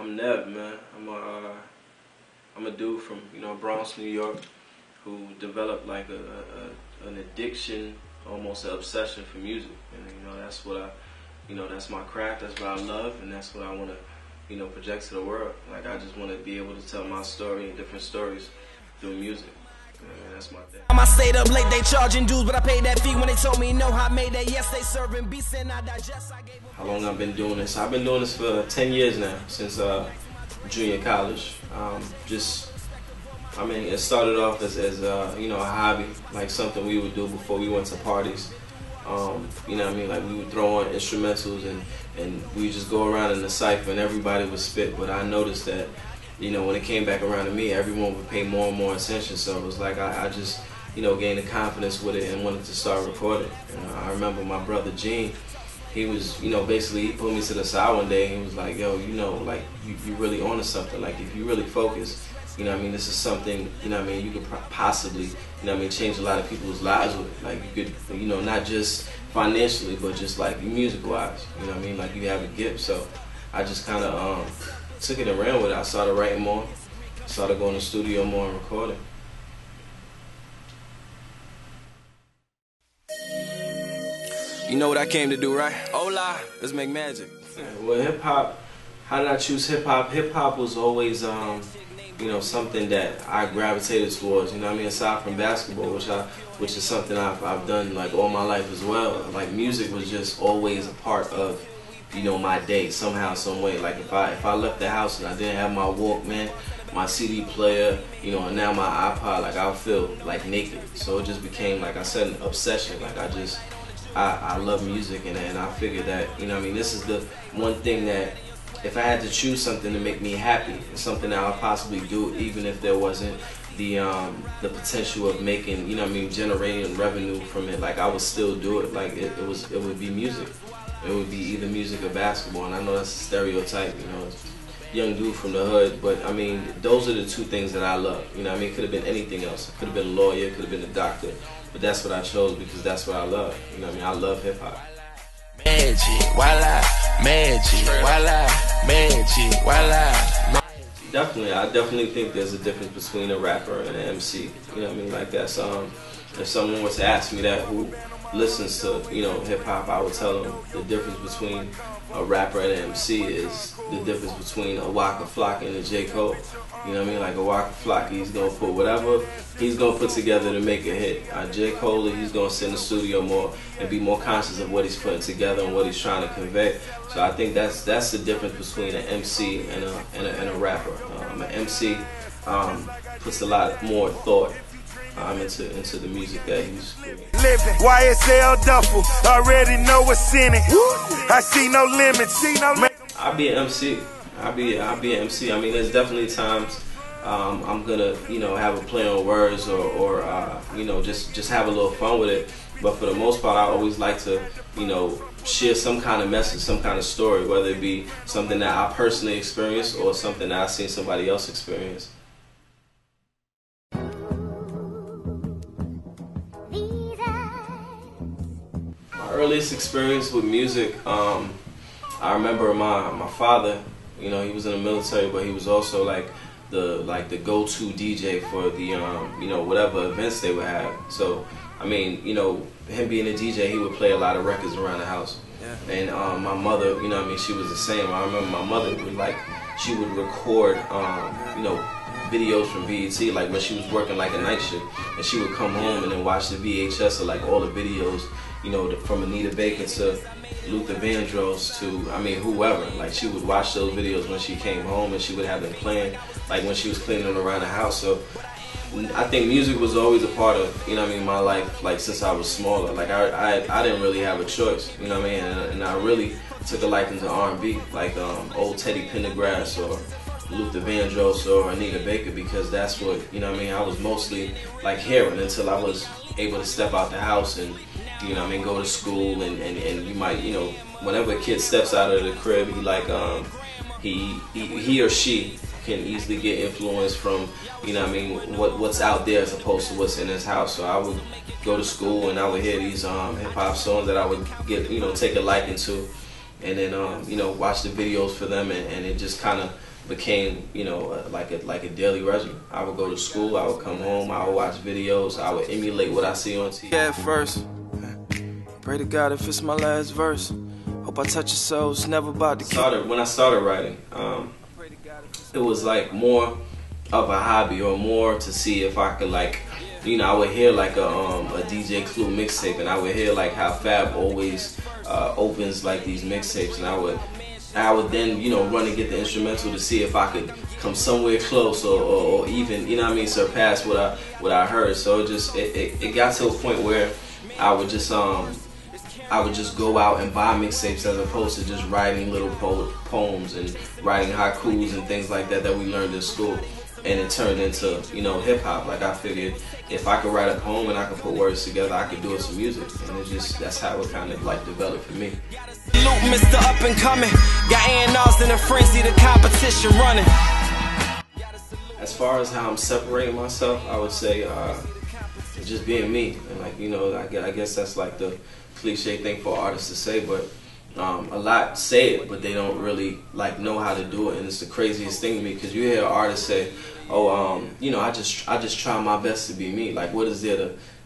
I'm Nev, man. I'm a dude from Bronx, New York, who developed like an addiction, almost an obsession for music, and that's what that's my craft. That's what I love, and that's what I want to project to the world. Like I just want to be able to tell my story and different stories through music. That's my thing. I stayed up late, they charging dues, but I paid that fee when they told me no. I made that. Yes, they serving beats and I digest. How long I've been doing this? I've been doing this for 10 years now, since junior college. It started off as a hobby, like something we would do before we went to parties. Like we would throw on instrumentals and we would just go around in the cypher and everybody would spit. But I noticed that when it came back around to me, everyone would pay more and more attention. So it was like I just gained the confidence with it and wanted to start recording. And I remember my brother Gene, he was basically he pulled me to the side one day and he was like, yo, like you really onto something. Like if you really focus, this is something, you could possibly, change a lot of people's lives with it. Like you could, not just financially, but just like music-wise, like you have a gift. So I just kind of took it and ran with it. I started writing more, started going to the studio more and recording. You know what I came to do, right? Hola, let's make magic. Well, hip-hop, how did I choose hip-hop? Hip-hop was always, something that I gravitated towards, aside from basketball, which is something I've done like all my life as well. Like music was just always a part of, my day somehow, some way. Like if I left the house and I didn't have my Walkman, my CD player, and now my iPod, like I would feel like naked. So it just became, like I said, an obsession. Like I love music, and I figured that, this is the one thing that if I had to choose something to make me happy, it's something that I would possibly do, even if there wasn't the potential of making, generating revenue from it. Like I would still do it. Like it would be music. It would be either music or basketball. And I know that's a stereotype, young dude from the hood, but those are the two things that I love. It could have been anything else. It could have been a lawyer, it could have been a doctor, but that's what I chose because that's what I love. I love hip hop. Magic, voila, magic, voila, magic, voila. Definitely, I definitely think there's a difference between a rapper and an MC. Like that's if someone were to ask me that who listens to hip hop, I would tell them the difference between a rapper and an MC is the difference between a Waka Flocka and a J. Cole. Like a Waka Flocka, he's gonna put whatever he's gonna put together to make a hit. J. Cole, he's gonna sit in the studio more and be more conscious of what he's putting together and what he's trying to convey. So I think that's the difference between an MC and a rapper. An MC puts a lot more thought into the music that he's doing. Living YSL duffel, already know what's in it. I see no limits. I'll be an MC. I'll be an MC. There's definitely times I'm gonna have a play on words or just have a little fun with it. But for the most part, I always like to share some kind of message, some kind of story, whether it be something that I personally experienced or something that I've seen somebody else experience. Earliest experience with music, I remember my father. He was in the military, but he was also like the go-to DJ for the whatever events they would have. So him being a DJ, he would play a lot of records around the house. Yeah. And my mother, she was the same. I remember my mother she would record videos from BET, like when she was working like a night shift, and she would come home and then watch the VHS of like all the videos, from Anita Baker to Luther Vandross to whoever. Like she would watch those videos when she came home, and she would have them playing like when she was cleaning around the house. So I think music was always a part of my life, like since I was smaller. Like I didn't really have a choice, and I really took a liking to R&B, like old Teddy Pendergrass or Luther Vandross or Anita Baker, because that's what I was mostly like hearing until I was able to step out the house and go to school, and you might whenever a kid steps out of the crib, he or she can easily get influence from what's out there as opposed to what's in his house. So I would go to school and I would hear these hip hop songs that I would get take a liking to, and then watch the videos for them, and it just kind of became, you know, like a daily regimen. I would go to school, I would come home, I would watch videos, I would emulate what I see on TV. Yeah, first, pray to God if it's my last verse. Hope I touch your souls, never about to When I started writing, it was like more of a hobby, or more to see if I could, like, you know, I would hear like a DJ Clue mixtape, and I would hear like how Fab always opens like these mixtapes, and I would then, you know, run and get the instrumental to see if I could come somewhere close, or even, you know what I mean, surpass what I heard. So it got to a point where I would just go out and buy mixtapes, as opposed to just writing little poems and writing haikus and things like that we learned in school. And it turned into, you know, hip hop. Like, I figured if I could write a poem and I could put words together, I could do it some music. And that's how it kind of like developed for me. Luke, Mr. Up and Coming, got A&Rs in a frenzy, the competition running. As far as how I'm separating myself, I would say just being me. And, like, you know, I guess that's like the cliche thing for artists to say, but a lot say it, but they don't really like know how to do it. And it's the craziest thing to me, because you hear artists say, "Oh, you know, I just try my best to be me." Like, what is there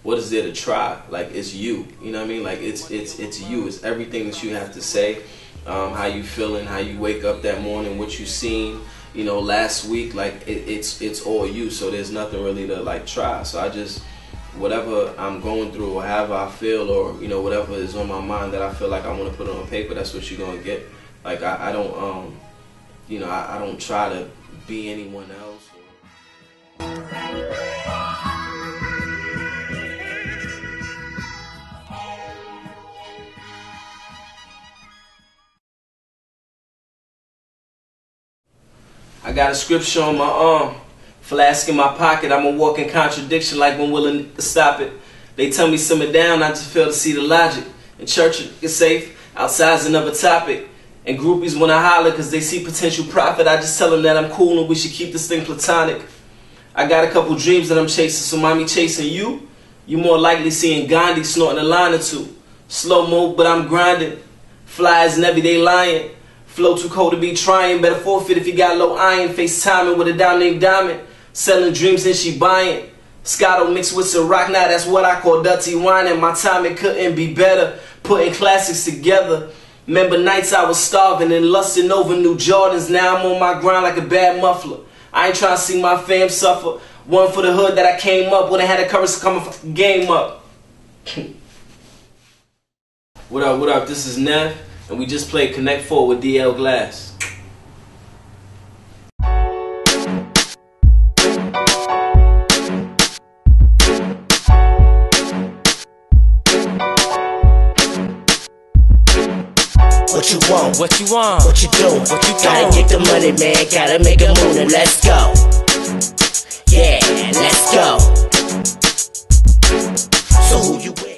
to try? Like, it's you. You know what I mean? Like, it's you. It's everything that you have to say, how you feeling, how you wake up that morning, what you seen, you know, last week. Like, it's all you. So there's nothing really to like try. So I just, whatever I'm going through, or however I feel, or, you know, whatever is on my mind that I feel like I want to put on paper, that's what you're gonna get. Like, I don't you know, I don't try to be anyone else. I got a scripture on my arm, flask in my pocket. I'm a walking contradiction, like when willing to stop it. They tell me simmer down, I just fail to see the logic. In church it's safe, outside's another topic. And groupies when I holler cause they see potential profit, I just tell them that I'm cool and we should keep this thing platonic. I got a couple dreams that I'm chasing, so mommy chasing you. You more likely seeing Gandhi snorting a line or two. Slow mo, but I'm grinding. Fly as an everyday lion. Flow too cold to be trying, better forfeit if you got low iron. Face timing with a dime named Diamond. Selling dreams and she buying. Scotto mixed with some rock, now that's what I call dirty wine. And my time it couldn't be better, putting classics together. Remember nights I was starving and lusting over new Jordans. Now I'm on my grind like a bad muffler. I ain't trying to see my fam suffer. One for the hood that I came up with, I had the courage to come and fuck the game up. What up, this is Nev, and we just played Connect 4 with DL Glass. What you want? What you want? What you do? What you gotta get the money, man. Gotta make a move and let's go. Yeah, let's go. So who you with?